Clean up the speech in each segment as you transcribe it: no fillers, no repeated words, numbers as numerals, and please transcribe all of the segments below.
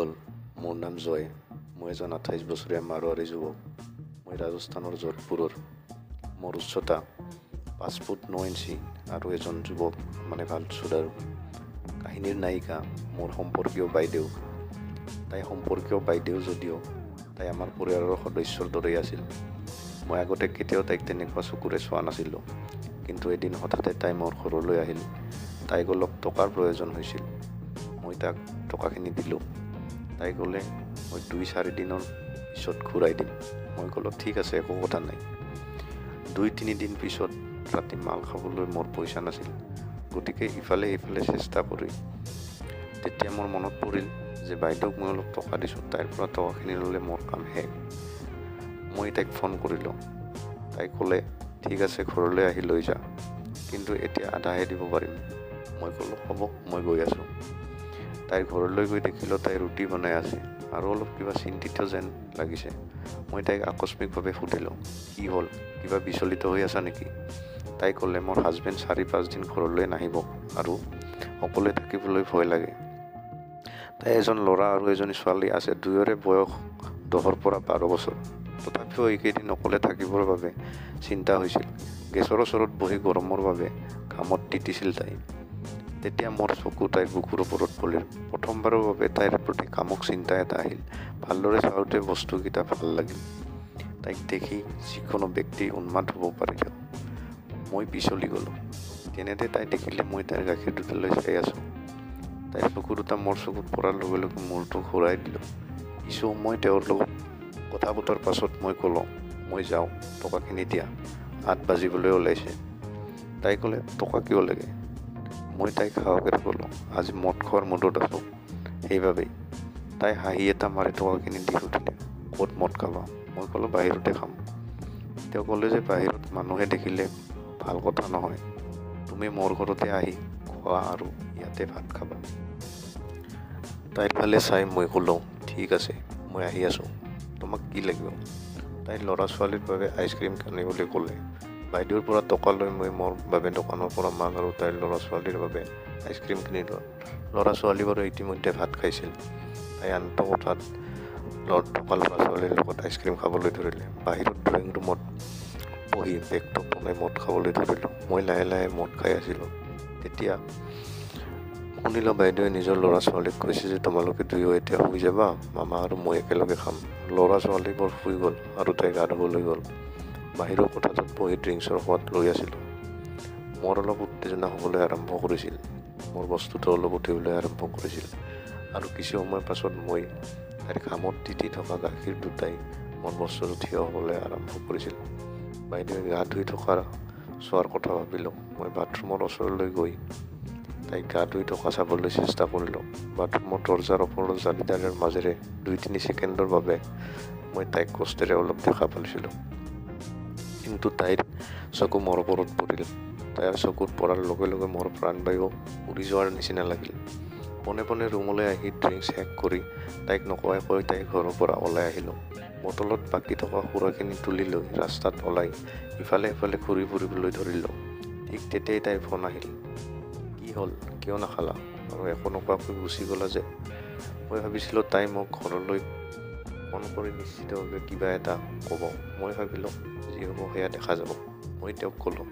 বন্ধুসকল, মোৰ নাম জয়। মই এজন 28 বছৰীয়া মাৰোৱাৰী যুৱক। মই ৰাজস্থানৰ যোধপুৰৰ। মোৰ উচ্চতা 5 ফুট 9 ইঞ্চি আৰু এজন যুৱক মানে ভাল চুদাৰু। কাহিনীৰ নায়িকা মোৰ সম্পৰ্কীয় বাইদেউ। তাই সম্পৰ্কীয় বাইদেউ যদিও তাই আমাৰ পৰিয়ালৰ সদস্যৰ দৰেই আছিল। মই আগতে কেতিয়াও তাইক তেনেকুৱা চকুৰে চোৱা নাছিলোঁ, কিন্তু এদিন হঠাতে তাই মোৰ ঘৰলৈ আহিল। তাইক অলপ টকাৰ প্ৰয়োজন হৈছিল। মই তাক টকাখিনি দিলোঁ। তাই ক'লে মই 2-4 দিনৰ পিছত ঘূৰাই দিম। মই ক'লোঁ ঠিক আছে, একো কথা নাই। 2-3 দিন পিছত ৰাতি মাল খাবলৈ মোৰ পইচা নাছিল, গতিকে ইফালে সিফালে চেষ্টা কৰি তেতিয়া মোৰ মনত পৰিল যে বাইদেউক মই অলপ টকা দিছোঁ, তাইৰ পৰা টকাখিনি ল'লে মোৰ কাম শেষ। মই তাইক ফোন কৰিলোঁ। তাই ক'লে ঠিক আছে, ঘৰলৈ আহি লৈ যা, কিন্তু এতিয়া আধাহে দিব পাৰিম। মই ক'লোঁ হ'ব, মই গৈ আছোঁ। তাইৰ ঘৰলৈ গৈ দেখিলোঁ তাই ৰুটি বনাই আছে আৰু অলপ কিবা চিন্তিত যেন লাগিছে। মই তাইক আকস্মিকভাৱে সুধিলোঁ, কি হ'ল, কিবা বিচলিত হৈ আছা নেকি? তাই ক'লে মোৰ হাজবেণ্ড 4-5 দিন ঘৰলৈ নাহিব আৰু অকলে থাকিবলৈ ভয় লাগে। তাই এজন ল'ৰা আৰু এজনী ছোৱালী আছে, দুয়োৰে বয়স 10 পৰা 12 বছৰ। তথাপিও এইকেইদিন অকলে থাকিবৰ বাবে চিন্তা হৈছিল। গেছৰ ওচৰত বহি গৰমৰ বাবে ঘামত তিতিছিল তাই। তেতিয়া মোৰ চকু তাইৰ বুকুৰ ওপৰত পৰিল। প্ৰথমবাৰৰ বাবে তাইৰ প্ৰতি কামুক চিন্তা এটা আহিল। ভালদৰে চাওঁতে বস্তুকেইটা ভাল লাগিল। তাইক দেখি যিকোনো ব্যক্তি উন্মাদ হ'ব পাৰিল। মই পিছলি গ'লোঁ। তেনেতে তাই দেখিলে মই তাইৰ গাখীৰ দুটালৈ চাই আছোঁ। তাইৰ চকু দুটা মোৰ চকুত পৰাৰ লগে লগে মূৰটো ঘূৰাই দিলোঁ। কিছু সময় তেওঁৰ লগত কথা পতাৰ পাছত মই ক'লোঁ, মই যাওঁ, টকাখিনি দিয়া, 8 বাজিবলৈ ওলাইছে। তাই ক'লে টকা কিয় লাগে? মই তাইক সাহসেৰে ক'লোঁ, আজি মদ খোৱাৰ মুডত আছোঁ, সেইবাবেই। তাই হাঁহি এটা মাৰি টকাখিনি দি সুধিলে, ক'ত মদ খাবা? মই ক'লোঁ বাহিৰতে খাম। তেওঁ ক'লে যে বাহিৰত মানুহে দেখিলে ভাল কথা নহয়, তুমি মোৰ ঘৰতে আহি খোৱা আৰু ইয়াতে ভাত খাবা। তাইৰ ফালে চাই মই ক'লোঁ ঠিক আছে, মই আহি আছোঁ, তোমাক কি লাগিব? তাই ল'ৰা ছোৱালীৰ বাবে আইচক্ৰীম কিনিবলৈ ক'লে। বাইদেউৰ পৰা টকা লৈ মই মোৰ বাবে দোকানৰ পৰা মাক আৰু তাইৰ ল'ৰা ছোৱালীৰ বাবে আইচক্ৰীম কিনিলোঁ। ল'ৰা ছোৱালীবোৰে ইতিমধ্যে ভাত খাইছিল। তাই আনটো কোঠাত থকা ল'ৰা ছোৱালীৰ লগত আইচক্ৰীম খাবলৈ ধৰিলে। বাহিৰত ড্ৰয়িং ৰুমত বহি বেগটো পোনাই মদ খাবলৈ ধৰিলোঁ। মই লাহে লাহে মদ খাই আছিলোঁ। তেতিয়া শুনিলোঁ বাইদেৱে নিজৰ ল'ৰা ছোৱালীক কৈছে যে তোমালোকে দুয়ো এতিয়া শুই যাবা, মামা আৰু মই একেলগে খাম। ল'ৰা ছোৱালীবোৰ শুই গ'ল আৰু তাই গা ধুবলৈ গ'ল। বাহিৰৰ কোঠাটোত বহি ড্ৰিংকছৰ সোৱাদ লৈ আছিলোঁ। মোৰ অলপ উত্তেজনা হ'বলৈ আৰম্ভ কৰিছিল। মোৰ বস্তুটো অলপ উঠিবলৈ আৰম্ভ কৰিছিল আৰু কিছু সময় পাছত মই তাইৰ ঘামত তিতি থকা গাখীৰ দুটাই মোৰ বস্তুটো থিয় হ'বলৈ আৰম্ভ কৰিছিল। বাইদেৱে গা ধুই থকা চোৱাৰ কথা ভাবিলোঁ। মই বাথৰুমৰ ওচৰলৈ গৈ তাইক গা ধুই থকা চাবলৈ চেষ্টা কৰিলোঁ। বাথৰুমৰ দৰজাৰ ওপৰৰ জালিডালৰ মাজেৰে 2-3 ছেকেণ্ডৰ বাবে মই তাইক কষ্টেৰে অলপ দেখা পাইছিলোঁ, কিন্তু তাইৰ চকু মোৰ ওপৰত পৰিল। তাইৰ চকুত পৰাৰ লগে লগে মোৰ প্ৰাণবায়ু উৰি যোৱাৰ নিচিনা লাগিল। পোনে পোনে ৰুমলৈ আহি ড্ৰিংক শেষ কৰি তাইক নোকোৱাকৈ তাইৰ ঘৰৰ পৰা ওলাই আহিলোঁ। বটলত বাকী থকা সুৰাখিনি তুলি লৈ ৰাস্তাত ওলাই ইফালে সিফালে ঘূৰি ফুৰিবলৈ ধৰিলোঁ। ঠিক তেতিয়াই তাইৰ ফোন আহিল। কি হ'ল, কিয় নাখালা আৰু একো নোকোৱাকৈ গুচি গ'লা যে? মই ভাবিছিলোঁ তাই মোক ঘৰলৈ ফোন কৰি নিশ্চিতভাৱে কিবা এটা ক'ব। মই ভাবিলোঁ যি হ'ব সেয়া দেখা যাব। মই তেওঁক ক'লোঁ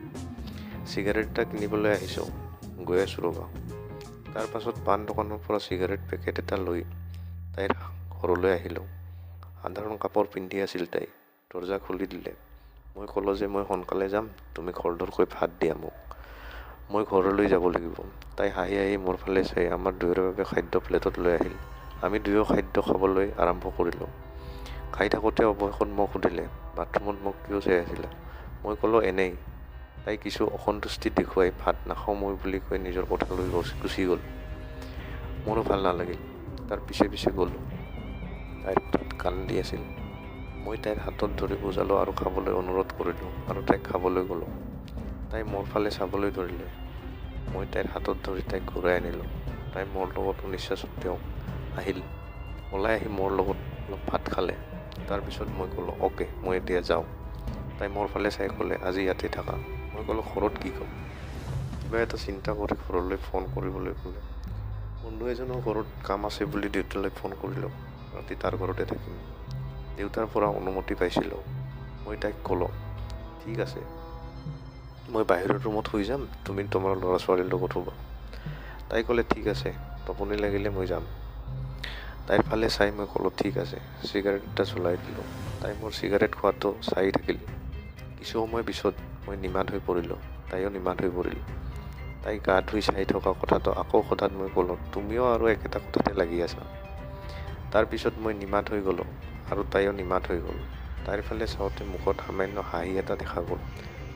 চিগাৰেট এটা কিনিবলৈ আহিছোঁ, গৈ আছোঁ ৰ'বা। তাৰ পাছত পাণ দোকানৰ পৰা চিগাৰেট পেকেট এটা লৈ তাইৰ ঘৰলৈ আহিলোঁ। সাধাৰণ কাপোৰ পিন্ধি আছিল তাই। দৰজা খুলি দিলে। মই ক'লোঁ যে মই সোনকালে যাম, তুমি খৰধৰকৈ ভাত দিয়া মোক, মই ঘৰলৈ যাব লাগিব। তাই হাঁহি হাঁহি মোৰ ফালে চাই আমাৰ দুয়োৰে বাবে খাদ্য প্লেটত লৈ আহিল। আমি দুয়ো খাদ্য খাবলৈ আৰম্ভ কৰিলোঁ। খাই থাকোঁতে অৱশেষত মোক সুধিলে বাথৰুমত মোক কিয় চাই আছিলা? মই ক'লোঁ এনেই। তাই কিছু অসন্তুষ্টি দেখুৱাই ভাত নাখাওঁ মই বুলি কৈ নিজৰ কোঠালৈ গুচি গ'ল। মোৰো ভাল নালাগিল। তাৰ পিছে পিছে গ'লোঁ। তাইৰ কোঠাত কান্দি আছিল। মই তাইৰ হাতত ধৰি বুজালোঁ আৰু খাবলৈ অনুৰোধ কৰিলোঁ আৰু তাইক খাবলৈ ক'লোঁ। তাই মোৰ ফালে চাবলৈ ধৰিলে। মই তাইৰ হাতত ধৰি তাইক ঘূৰাই আনিলোঁ। তাই মোৰ লগত অনিচ্ছা সত্ত্বেও আহিল। ওলাই আহি মোৰ লগত অলপ ভাত খালে। তাৰপিছত মই ক'লোঁ অ'কে, মই এতিয়া যাওঁ। তাই মোৰ ফালে চাই ক'লে আজি ইয়াতে থাকা। মই ক'লোঁ ঘৰত কি ক'ম? কিবা এটা চিন্তা কৰি ঘৰলৈ ফোন কৰিবলৈ ক'লে। বন্ধু এজনৰ ঘৰত কাম আছে বুলি দেউতালৈ ফোন কৰিলোঁ। ৰাতি তাৰ ঘৰতে থাকিম। দেউতাৰ পৰা অনুমতি পাইছিলোঁ। মই তাইক ক'লোঁ, ঠিক আছে, মই বাহিৰৰ ৰুমত শুই যাম, তুমি তোমাৰ ল'ৰা ছোৱালীৰ লগত শুবা। তাই ক'লে, ঠিক আছে, টোপনি লাগিলে মই যাম। তাইৰ ফালে চাই মই ক'লোঁ, ঠিক আছে। চিগাৰেট এটা জ্বলাই দিলোঁ। তাই মোৰ চিগাৰেট খোৱাটো চাই থাকিল। কিছু সময় পিছত মই নিমাত হৈ পৰিলোঁ। তাইও নিমাত হৈ পৰিল। তাই গা ধুই চাই থকা কথাটো আকৌ সোধাত মই ক'লোঁ, তুমিও আৰু একেটা কথাতে লাগি আছা। তাৰপিছত মই নিমাত হৈ গ'লোঁ আৰু তাইও নিমাত হৈ গ'ল। তাইৰ ফালে চাওঁতে মুখত সামান্য হাঁহি এটা দেখা গ'ল।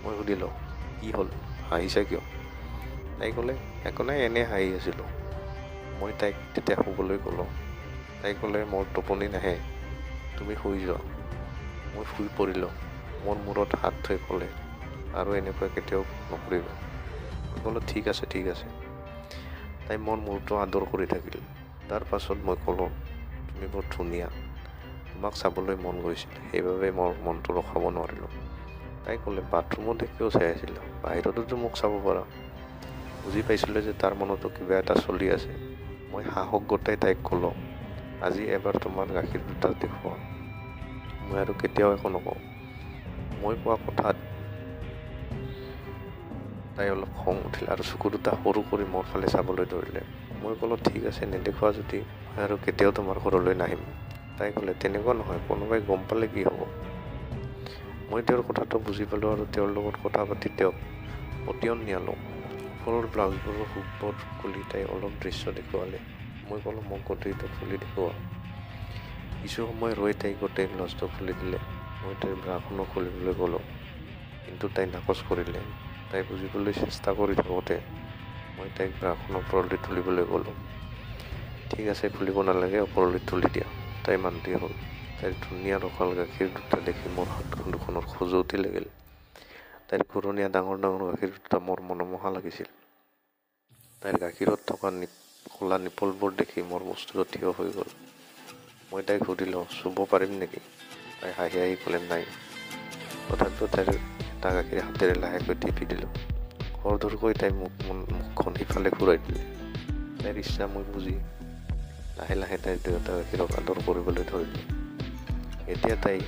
মই সুধিলোঁ, কি হ'ল, হাঁহিছা কিয়? তাই ক'লে, একো নাই, এনেই হাঁহি আছিলোঁ। মই তাইক তেতিয়া শুবলৈ ক'লোঁ। তাই ক'লে, মোৰ টোপনি নাহে, তুমি শুই যোৱা। মই শুই পৰিলোঁ। মোৰ মূৰত হাত থৈ ক'লে, আৰু এনেকুৱা কেতিয়াও নকৰিবা। মই ক'লোঁ, ঠিক আছে, ঠিক আছে। তাই মোৰ মূৰটো আদৰ কৰি থাকিল। তাৰ পাছত মই ক'লোঁ, তুমি বৰ ধুনীয়া, তোমাক চাবলৈ মন গৈছিল, সেইবাবে মোৰ মনটো ৰখাব নোৱাৰিলোঁ। তাই ক'লে, বাথৰুমতে কিয় চাই আছিলা, বাহিৰতো মোক চাব পাৰা। বুজি পাইছিলোঁ যে তাৰ মনতো কিবা এটা চলি আছে। মই সাহস গোটাই তাইক ক'লোঁ, আজি এবাৰ তোমাৰ গাখীৰ দুটা দেখুওৱা, মই আৰু কেতিয়াও একো নকওঁ। মই কোৱা কথাত তাই অলপ খং উঠিল আৰু চকু দুটা সৰু কৰি মোৰ ফালে চাবলৈ ধৰিলে। মই ক'লোঁ, ঠিক আছে, নেদেখুৱা যদি মই আৰু কেতিয়াও তোমাৰ ঘৰলৈ নাহিম। তাই ক'লে, তেনেকুৱা নহয়, কোনোবাই গম পালে কি হ'ব? মই তেওঁৰ কথাটো বুজি পালোঁ আৰু তেওঁৰ লগত কথা পাতি তেওঁক পতিয়ন নিয়ালোঁ। ওপৰৰ ব্লাউজবোৰৰ হুকবোৰ খুলি তাই অলপ দৃশ্য দেখুৱালে। মই ক'লোঁ, মোক গোটেইটো খুলি দেখুওৱা। কিছু সময় ৰৈ তাই গোটেই ব্লাউজটো খুলি দিলে। মই তাইৰ ব্ৰাখনো খুলিবলৈ ক'লোঁ, কিন্তু তাই নাকচ কৰিলে। তাই বুজিবলৈ চেষ্টা কৰি থাকোঁতে মই তাইক ব্ৰাখন ওপৰলৈ তুলিবলৈ ক'লোঁ। ঠিক আছে, খুলিব নালাগে, ওপৰলৈ তুলি দিয়া। তাই মান্তি হ'ল। তাইৰ ধুনীয়া ৰসাল গাখীৰ দুটা দেখি মোৰ হাতখন দুখনৰ খজুৱতি লাগিল। তাইৰ ঘূৰণীয়া ডাঙৰ ডাঙৰ গাখীৰ দুটা মোৰ মনোমোহা লাগিছিল। তাইৰ গাখীৰত থকা ক'লা নিপলবোৰ দেখি মোৰ বস্তুটো থিয় হৈ গ'ল। মই তাইক সুধিলোঁ, চুব পাৰিম নেকি? তাই হাঁহি হাঁহি ক'লে, নাই। তথাপিও তাইৰ এটা গাখীৰ হাতেৰে লাহেকৈ টিপি দিলোঁ। খৰধৰকৈ তাই মুখখন সিফালে ঘূৰাই দিলে। তাইৰ ইচ্ছা মই বুজি লাহে লাহে তাইৰ দুয়োটা গাখীৰক আদৰ কৰিবলৈ ধৰিলোঁ। এতিয়া তাইৰ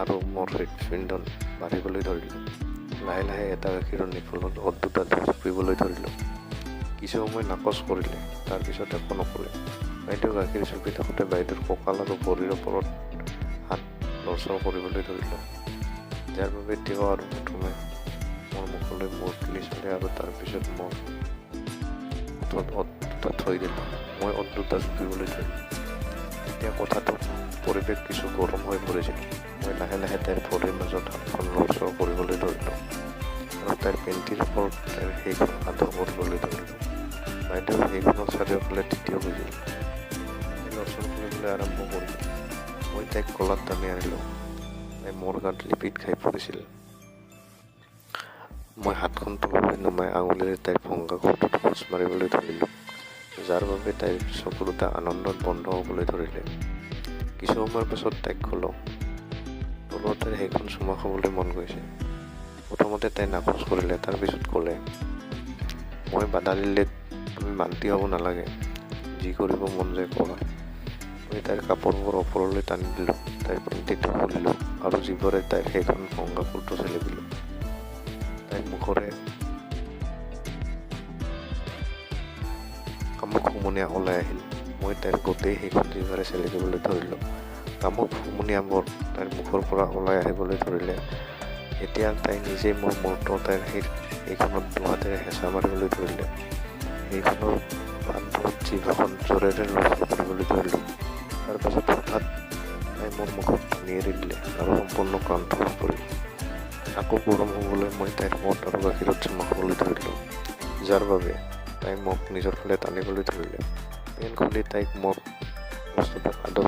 আৰু মোৰ হৃদপিণ্ডন বাঢ়িবলৈ ধৰিলোঁ। লাহে লাহে এটা গাখীৰৰ নিপলত অত দুটা চুপিবলৈ ধৰিলোঁ। কিছু সময় নাকচ কৰিলে, তাৰপিছত একো নকৰে। বাইদেউ গাখীৰ চুপি থাকোঁতে বাইদেউৰ কঁকাল আৰু ভৰিৰ ওপৰত হাত লৰচৰ কৰিবলৈ ধৰিলোঁ, যাৰ বাবে তেওঁ আৰু প্ৰথমে মোৰ মুখলৈ মূৰ তুলি চালে আৰু তাৰপিছত মোৰ ওঠত অত দুটা থৈ দিলে। মই অত দুটা জুপিবলৈ ধৰিলোঁ। এতিয়া কথাটোৰ পৰিৱেশ কিছু গৰম হৈ পৰিছিল। মই লাহে লাহে তাইৰ ভৰিৰ মাজত হাতখন লৰচৰ কৰিবলৈ ধৰিলোঁ আৰু তাইৰ পেণ্টিৰ ওপৰত তাইৰ সেইখন আদৰ কৰিবলৈ ধৰিলোঁ। বাইদেউৰ সেইখনৰ চাৰিওফালে তৃতীয় বুজিল। তাই লৰচৰ কৰিবলৈ আৰম্ভ কৰিছিল। মই তাইক গলাত টানি আনিলোঁ। তাই মোৰ গাত লিপিত খাই পৰিছিল। মই হাতখন তললৈ নমাই আঙুলিৰে তাইৰ ভংগা ঘৰটোত খোজ মাৰিবলৈ ধৰিলোঁ, যাৰ বাবে তাইৰ চকু দুটা আনন্দত বন্ধ হ'বলৈ ধৰিলে। কিছু সময়ৰ পাছত তাইক ক'লোঁ, তলৰ তাইৰ সেইখন চুমা খাবলৈ মন গৈছে। প্ৰথমতে তাই নাকচ কৰিলে, তাৰপিছত ক'লে, মই বাধা দিলে তুমি মান্তি হ'ব নালাগে, যি কৰিব মন যায় কৰা। মই তাইৰ কাপোৰবোৰ ওপৰলৈ টানি দিলোঁ, তাইৰ পেণ্টিটো খুলিলোঁ আৰু জিভৰে তাইৰ সেইখন ভংগা ফুলটো চেলেকিলোঁ। তাইৰ মুখৰে কামুক হুমুনিয়া ওলাই আহিল। মই তাইৰ গোটেই সেইখন জিভাৰে চেলেকিবলৈ ধৰিলোঁ। কামুক হুমুনিয়াবোৰ তাইৰ মুখৰ পৰা ওলাই আহিবলৈ ধৰিলে। এতিয়া তাই নিজেই মোৰ মূৰটো তাইৰ সেইখনত দুহাতেৰে হেঁচা মাৰিবলৈ ধৰিলে। সেইখনৰ পাতবোৰত জিভাখন জোৰেৰে লৰচৰ কৰিবলৈ ধৰিলোঁ। তাৰপাছত হঠাৎ তাই মোৰ মুখত টানি এৰি দিলে আৰু সম্পূৰ্ণ ক্লান্ত হৈ পৰিল। আকৌ গৰম হ'বলৈ মই তাইৰ মদ আৰু গাখীৰত চুমা খাবলৈ ধৰিলোঁ, যাৰ বাবে তাই মোক নিজৰ ফালে টানিবলৈ ধৰিলে। পেন খুলি তাইক মোৰ বস্তুটো আদৰ